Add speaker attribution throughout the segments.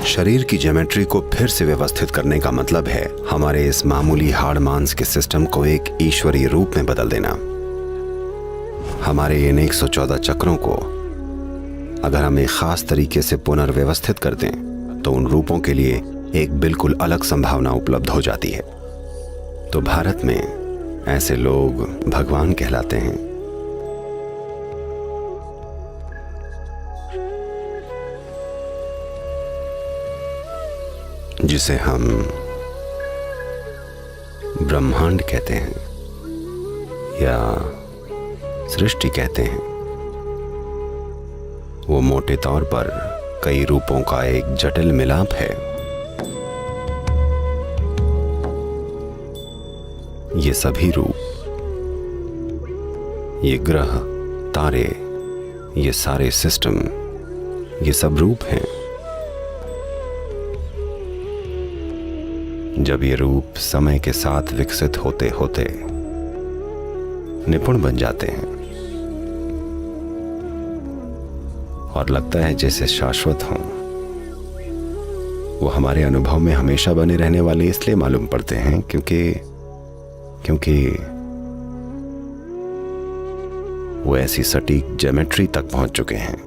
Speaker 1: शरीर की ज्योमेट्री को फिर से व्यवस्थित करने का मतलब है हमारे इस मामूली हाड़ मांस के सिस्टम को एक ईश्वरीय रूप में बदल देना। हमारे इन 114 चक्रों को अगर हम एक खास तरीके से पुनर्व्यवस्थित कर दें तो उन रूपों के लिए एक बिल्कुल अलग संभावना उपलब्ध हो जाती है। तो भारत में ऐसे लोग भगवान कहलाते हैं। जिसे हम ब्रह्मांड कहते हैं या सृष्टि कहते हैं। वो मोटे तौर पर कई रूपों का एक जटिल मिलाप है। ये सभी रूप, ये ग्रह, तारे, ये सारे सिस्टम, ये सब रूप हैं। जब ये रूप समय के साथ विकसित होते होते निपुण बन जाते हैं और लगता है जैसे शाश्वत हों, वो हमारे अनुभव में हमेशा बने रहने वाले इसलिए मालूम पड़ते हैं क्योंकि वो ऐसी सटीक ज्योमेट्री तक पहुंच चुके हैं।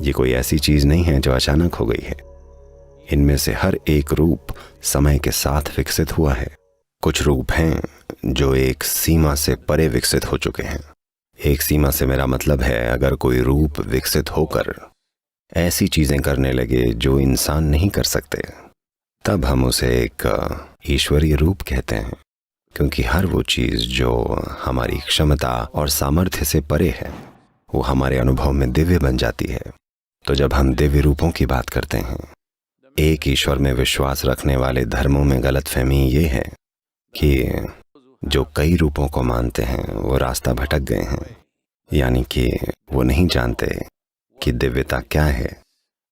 Speaker 1: ये कोई ऐसी चीज नहीं है जो अचानक हो गई है। इनमें से हर एक रूप समय के साथ विकसित हुआ है। कुछ रूप हैं जो एक सीमा से परे विकसित हो चुके हैं। एक सीमा से मेरा मतलब है अगर कोई रूप विकसित होकर ऐसी चीजें करने लगे जो इंसान नहीं कर सकते, तब हम उसे एक ईश्वरीय रूप कहते हैं। क्योंकि हर वो चीज जो हमारी क्षमता और सामर्थ्य से परे है वो हमारे अनुभव में दिव्य बन जाती है। तो जब हम दिव्य रूपों की बात करते हैं, एक ईश्वर में विश्वास रखने वाले धर्मों में गलतफहमी ये है कि जो कई रूपों को मानते हैं वो रास्ता भटक गए हैं। यानी कि वो नहीं जानते कि दिव्यता क्या है।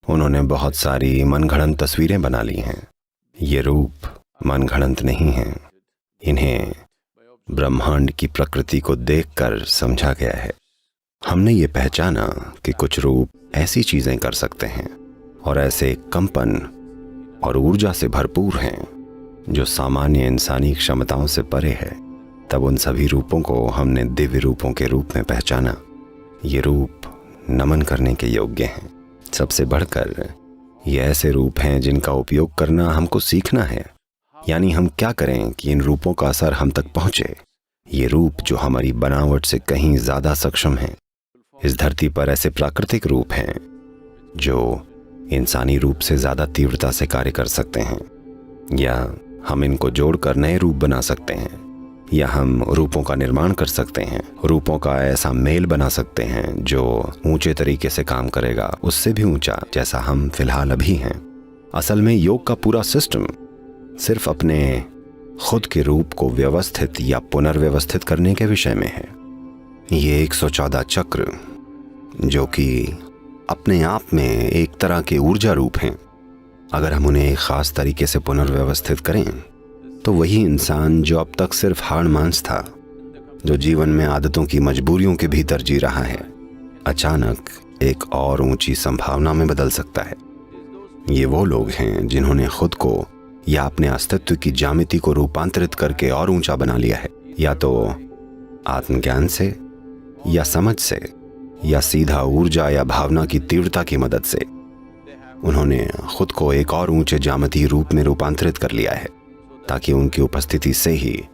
Speaker 1: उन्होंने बहुत सारी मनगढ़ंत तस्वीरें बना ली हैं। ये रूप मनगढ़ंत नहीं हैं। इन्हें ब्रह्मांड की प्रकृति को देखकर समझा गया है। हमने ये पहचाना कि कुछ रूप ऐसी चीजें कर सकते हैं और ऐसे कंपन और ऊर्जा से भरपूर हैं जो सामान्य इंसानी क्षमताओं से परे है। तब उन सभी रूपों को हमने दिव्य रूपों के रूप में पहचाना। ये रूप नमन करने के योग्य हैं। सबसे बढ़कर ये ऐसे रूप हैं जिनका उपयोग करना हमको सीखना है। यानी हम क्या करें कि इन रूपों का असर हम तक पहुंचे। ये रूप जो हमारी बनावट से कहीं ज्यादा सक्षम हैं। इस धरती पर ऐसे प्राकृतिक रूप हैं जो इंसानी रूप से ज्यादा तीव्रता से कार्य कर सकते हैं, या हम इनको जोड़कर नए रूप बना सकते हैं, या हम रूपों का निर्माण कर सकते हैं। रूपों का ऐसा मेल बना सकते हैं जो ऊंचे तरीके से काम करेगा, उससे भी ऊंचा, जैसा हम फिलहाल अभी हैं। असल में योग का पूरा सिस्टम सिर्फ अपने खुद के रूप को व्यवस्थित या पुनर्व्यवस्थित करने के विषय में है। ये 114 चक्र जो कि अपने आप में एक तरह के ऊर्जा रूप हैं, अगर हम उन्हें एक खास तरीके से पुनर्व्यवस्थित करें तो वही इंसान जो अब तक सिर्फ हाड़ मांस था, जो जीवन में आदतों की मजबूरियों के भीतर जी रहा है, अचानक एक और ऊंची संभावना में बदल सकता है। ये वो लोग हैं जिन्होंने खुद को या अपने अस्तित्व की ज्यामिति को रूपांतरित करके और ऊंचा बना लिया है, या तो आत्मज्ञान से, या समझ से, या सीधा ऊर्जा या भावना की तीव्रता की मदद से। उन्होंने खुद को एक और ऊंचे ज्यामितीय रूप में रूपांतरित कर लिया है ताकि उनकी उपस्थिति से ही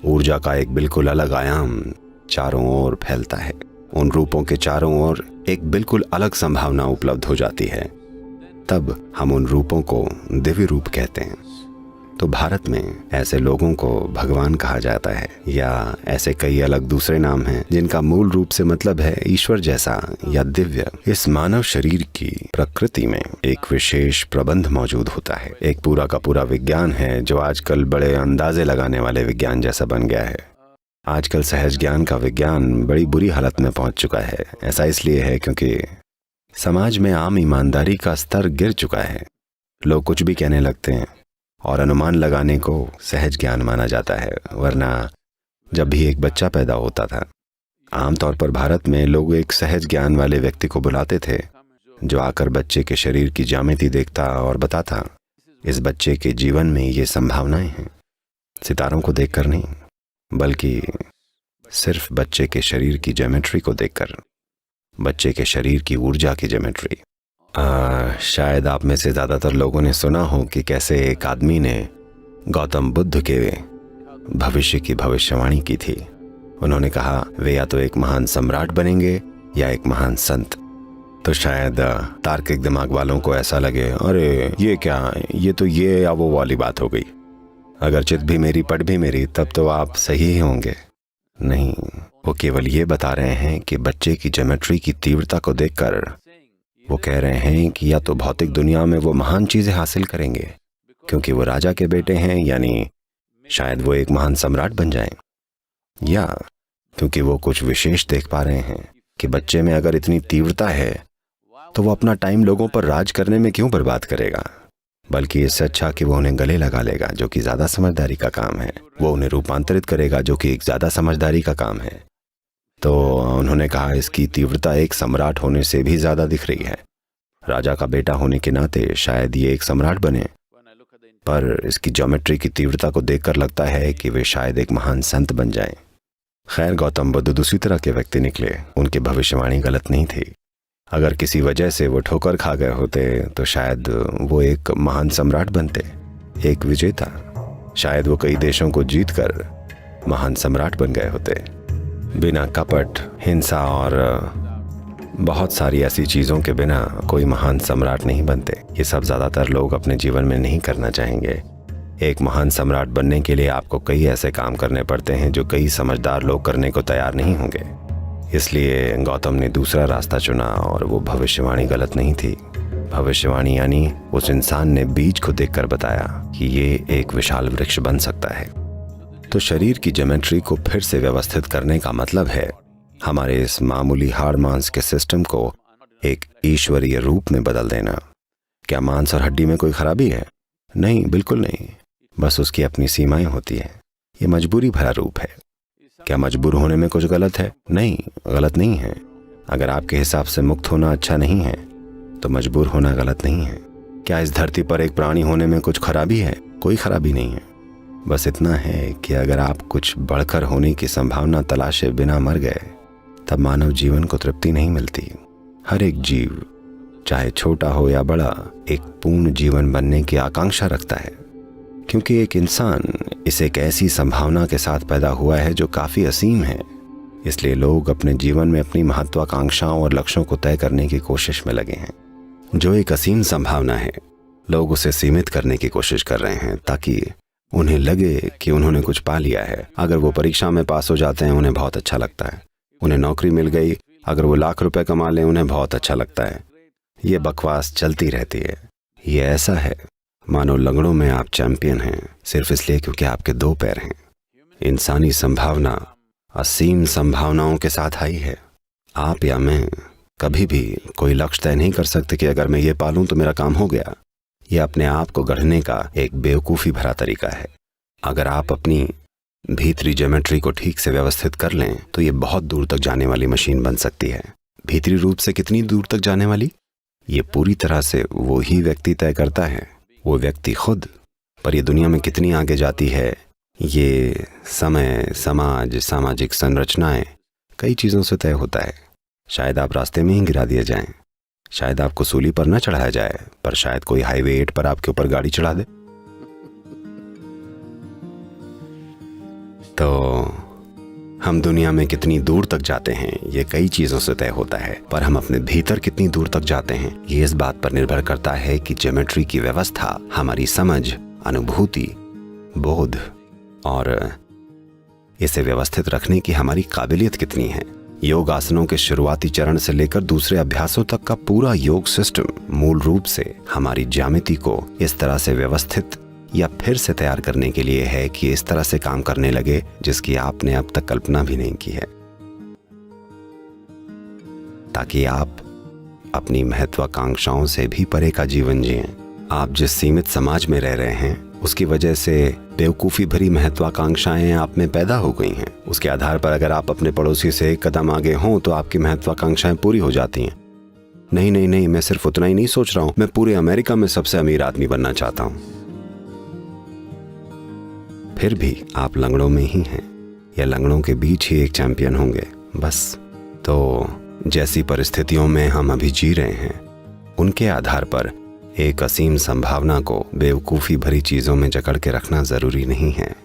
Speaker 1: ऊर्जा का एक बिल्कुल अलग आयाम चारों ओर फैलता है। उन रूपों के चारों ओर एक बिल्कुल अलग संभावना उपलब्ध हो जाती है। तब हम उन रूपों को दिव्य रूप कहते हैं। तो भारत में ऐसे लोगों को भगवान कहा जाता है, या ऐसे कई अलग दूसरे नाम हैं जिनका मूल रूप से मतलब है ईश्वर जैसा या दिव्य। इस मानव शरीर की प्रकृति में एक विशेष प्रबंध मौजूद होता है। एक पूरा का पूरा विज्ञान है जो आजकल बड़े अंदाजे लगाने वाले विज्ञान जैसा बन गया है। आजकल सहज ज्ञान का विज्ञान बड़ी बुरी हालत में पहुंच चुका है। ऐसा इसलिए है क्योंकि समाज में आम ईमानदारी का स्तर गिर चुका है। लोग कुछ भी कहने लगते हैं और अनुमान लगाने को सहज ज्ञान माना जाता है। वरना जब भी एक बच्चा पैदा होता था, आमतौर पर भारत में लोग एक सहज ज्ञान वाले व्यक्ति को बुलाते थे जो आकर बच्चे के शरीर की ज्यामिति देखता और बताता, इस बच्चे के जीवन में ये संभावनाएं हैं। सितारों को देखकर नहीं, बल्कि सिर्फ बच्चे के शरीर की ज्योमेट्री को देखकर, बच्चे के शरीर की ऊर्जा की ज्योमेट्री। शायद आप में से ज़्यादातर लोगों ने सुना हो कि कैसे एक आदमी ने गौतम बुद्ध के भविष्य की भविष्यवाणी की थी। उन्होंने कहा वे या तो एक महान सम्राट बनेंगे या एक महान संत। तो शायद तार्किक दिमाग वालों को ऐसा लगे, अरे ये क्या, ये तो ये या वो वाली बात हो गई। अगर चित भी मेरी पट भी मेरी, तब तो आप सही ही होंगे। नहीं, वो केवल ये बता रहे हैं कि बच्चे की ज्योमेट्री की तीव्रता को देखकर वो कह रहे हैं कि या तो भौतिक दुनिया में वो महान चीजें हासिल करेंगे क्योंकि वो राजा के बेटे हैं, यानी शायद वो एक महान सम्राट बन जाएं, या क्योंकि वो कुछ विशेष देख पा रहे हैं कि बच्चे में अगर इतनी तीव्रता है तो वो अपना टाइम लोगों पर राज करने में क्यों बर्बाद करेगा, बल्कि इससे अच्छा कि वो उन्हें गले लगा लेगा, जो कि ज्यादा समझदारी का काम है। वो उन्हें रूपांतरित करेगा, जो कि एक ज्यादा समझदारी का काम है। तो उन्होंने कहा इसकी तीव्रता एक सम्राट होने से भी ज्यादा दिख रही है। राजा का बेटा होने के नाते शायद ये एक सम्राट बने, पर इसकी ज्योमेट्री की तीव्रता को देखकर लगता है कि वे शायद एक महान संत बन जाएं। खैर, गौतम बुद्ध दूसरी तरह के व्यक्ति निकले। उनकी भविष्यवाणी गलत नहीं थी। अगर किसी वजह से वो ठोकर खा गए होते तो शायद वो एक महान सम्राट बनते, एक विजेता। शायद वो कई देशों को जीतकर महान सम्राट बन गए होते, बिना कपट, हिंसा और बहुत सारी ऐसी चीज़ों के बिना कोई महान सम्राट नहीं बनते। ये सब ज़्यादातर लोग अपने जीवन में नहीं करना चाहेंगे। एक महान सम्राट बनने के लिए आपको कई ऐसे काम करने पड़ते हैं जो कई समझदार लोग करने को तैयार नहीं होंगे। इसलिए गौतम ने दूसरा रास्ता चुना और वो भविष्यवाणी गलत नहीं थी। भविष्यवाणी यानी उस इंसान ने बीज को देखकर बताया कि ये एक विशाल वृक्ष बन सकता है। तो शरीर की ज्योमेट्री को फिर से व्यवस्थित करने का मतलब है हमारे इस मामूली हाड़ मांस के सिस्टम को एक ईश्वरीय रूप में बदल देना। क्या मांस और हड्डी में कोई खराबी है? नहीं, बिल्कुल नहीं। बस उसकी अपनी सीमाएं होती हैं। ये मजबूरी भरा रूप है। क्या मजबूर होने में कुछ गलत है? नहीं, गलत नहीं है। अगर आपके हिसाब से मुक्त होना अच्छा नहीं है तो मजबूर होना गलत नहीं है। क्या इस धरती पर एक प्राणी होने में कुछ खराबी है? कोई खराबी नहीं है। बस इतना है कि अगर आप कुछ बढ़कर होने की संभावना तलाशे बिना मर गए, तब मानव जीवन को तृप्ति नहीं मिलती। हर एक जीव, चाहे छोटा हो या बड़ा, एक पूर्ण जीवन बनने की आकांक्षा रखता है, क्योंकि एक इंसान इस एक ऐसी संभावना के साथ पैदा हुआ है जो काफी असीम है। इसलिए लोग अपने जीवन में अपनी महत्वाकांक्षाओं और लक्ष्यों को तय करने की कोशिश में लगे हैं। जो एक असीम संभावना है, लोग उसे सीमित करने की कोशिश कर रहे हैं ताकि उन्हें लगे कि उन्होंने कुछ पा लिया है। अगर वो परीक्षा में पास हो जाते हैं, उन्हें बहुत अच्छा लगता है। उन्हें नौकरी मिल गई, अगर वो लाख रुपए कमा लें, उन्हें बहुत अच्छा लगता है। ये बकवास चलती रहती है। ये ऐसा है मानो लंगड़ों में आप चैंपियन हैं, सिर्फ इसलिए क्योंकि आपके दो पैर हैं। इंसानी संभावना असीम संभावनाओं के साथ आई है। आप या मैं कभी भी कोई लक्ष्य तय नहीं कर सकते कि अगर मैं ये पालूं तो मेरा काम हो गया। यह अपने आप को गढ़ने का एक बेवकूफ़ी भरा तरीका है। अगर आप अपनी भीतरी ज्योमेट्री को ठीक से व्यवस्थित कर लें तो ये बहुत दूर तक जाने वाली मशीन बन सकती है। भीतरी रूप से कितनी दूर तक जाने वाली, ये पूरी तरह से वो ही व्यक्ति तय करता है, वो व्यक्ति खुद। पर ये दुनिया में कितनी आगे जाती है, ये समय, समाज, सामाजिक संरचनाएं, कई चीज़ों से तय होता है। शायद आप रास्ते में ही गिरा दिए जाएं, शायद आपको सूली पर न चढ़ाया जाए, पर शायद कोई हाईवे 8 पर आपके ऊपर गाड़ी चढ़ा दे। तो हम दुनिया में कितनी दूर तक जाते हैं ये कई चीजों से तय होता है, पर हम अपने भीतर कितनी दूर तक जाते हैं ये इस बात पर निर्भर करता है कि ज्योमेट्री की व्यवस्था हमारी समझ, अनुभूति, बोध और इसे व्यवस्थित रखने की हमारी काबिलियत कितनी है। योग आसनों के शुरुआती चरण से लेकर दूसरे अभ्यासों तक का पूरा योग सिस्टम मूल रूप से हमारी ज्यामिति को इस तरह से व्यवस्थित या फिर से तैयार करने के लिए है कि इस तरह से काम करने लगे जिसकी आपने अब तक कल्पना भी नहीं की है, ताकि आप अपनी महत्वाकांक्षाओं से भी परे का जीवन जिएं। आप जिस सीमित समाज में रह रहे हैं उसकी वजह से बेवकूफ़ी भरी महत्वाकांक्षाएं आप में पैदा हो गई हैं। उसके आधार पर अगर आप अपने पड़ोसी से एक कदम आगे हों तो आपकी महत्वाकांक्षाएं पूरी हो जाती हैं। नहीं नहीं नहीं, मैं सिर्फ उतना ही नहीं सोच रहा हूं, मैं पूरे अमेरिका में सबसे अमीर आदमी बनना चाहता हूं। फिर भी आप लंगड़ों में ही हैं, या लंगड़ों के बीच ही एक चैंपियन होंगे बस। तो जैसी परिस्थितियों में हम अभी जी रहे हैं, उनके आधार पर एक असीम संभावना को बेवकूफ़ी भरी चीज़ों में जकड़ के रखना ज़रूरी नहीं है।